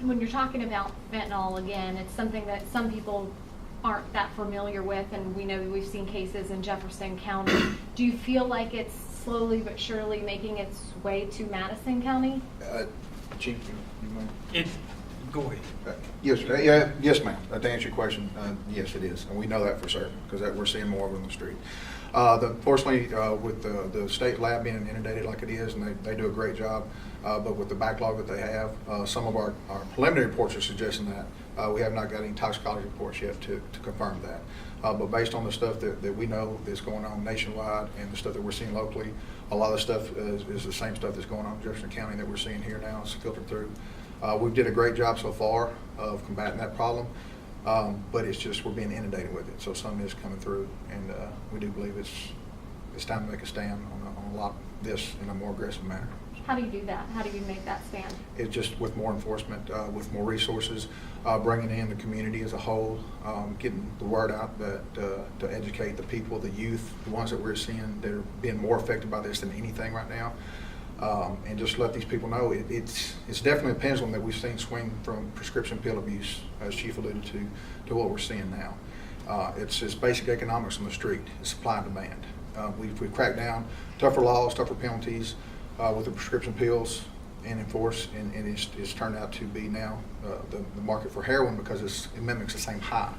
when you're talking about fentanyl, again, it's something that some people aren't that familiar with, and we know we've seen cases in Jefferson County. Do you feel like it's slowly but surely making its way to Madison County? Chief, you mind? Go ahead. Yes, ma'am. To answer your question, yes, it is, and we know that for certain because we're seeing more of it on the street. Unfortunately, with the state lab being inundated like it is, and they do a great job, but with the backlog that they have, some of our preliminary reports are suggesting that we have not got any toxicology reports yet to confirm that. But based on the stuff that we know that's going on nationwide and the stuff that we're seeing locally, a lot of the stuff is the same stuff that's going on in Jefferson County that we're seeing here now. It's filtered through. We did a great job so far of combating that problem, but it's just we're being inundated with it. So some is coming through, and we do believe it's time to make a stand on a lot of this in a more aggressive manner. How do you do that? How do you make that stand? It's just with more enforcement, with more resources, bringing in the community as a whole, getting the word out that to educate the people, the youth, the ones that we're seeing that are being more affected by this than anything right now. And just let these people know it's definitely a pendulum that we've seen swing from prescription pill abuse, as Chief alluded to what we're seeing now. It's basic economics on the street. It's supply and demand. We've cracked down tougher laws, tougher penalties with the prescription pills and enforce, and it's turned out to be now the market for heroin because it mimics the same high,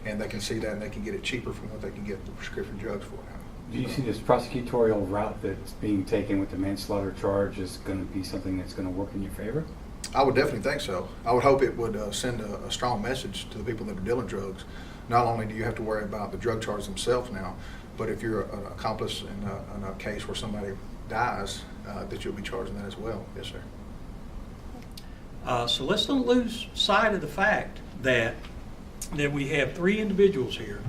and they can see that and they can get it cheaper from what they can get the prescription drugs for now. Do you see this prosecutorial route that's being taken with the manslaughter charge is going to be something that's going to work in your favor? I would definitely think so. I would hope it would send a strong message to the people that are dealing drugs. Not only do you have to worry about the drug charges themselves now, but if you're an accomplice in a case where somebody dies, that you'll be charging that as well. Yes, sir. So let's not lose sight of the fact that we have 3 individuals here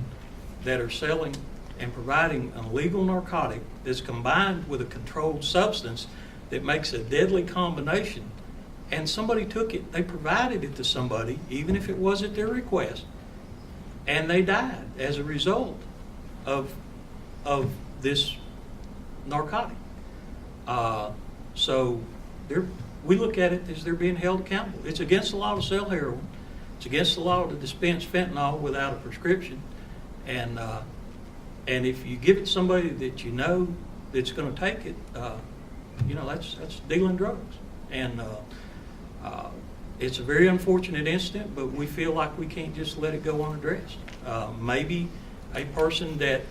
that are selling and providing an illegal narcotic that's combined with a controlled substance that makes a deadly combination, and somebody took it, they provided it to somebody, even if it was at their request, and they died as a result of this narcotic. So we look at it as they're being held accountable. It's against the law to sell heroin. It's against the law to dispense fentanyl without a prescription, and if you give it to somebody that you know that's going to take it, that's dealing drugs. And it's a very unfortunate incident, but we feel like we can't just let it go unaddressed. Maybe a person that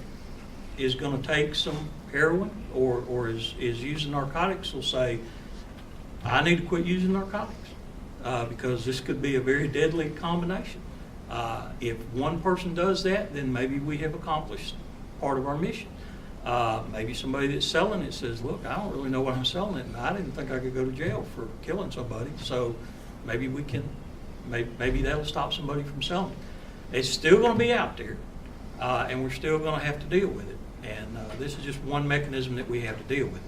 is going to take some heroin or is using narcotics will say, I need to quit using narcotics because this could be a very deadly combination. If one person does that, then maybe we have accomplished part of our mission. Maybe somebody that's selling it says, look, I don't really know what I'm selling it, and I didn't think I could go to jail for killing somebody, so maybe we can, maybe that'll stop somebody from selling it. It's still going to be out there, and we're still going to have to deal with it, and this is just one mechanism that we have to deal with.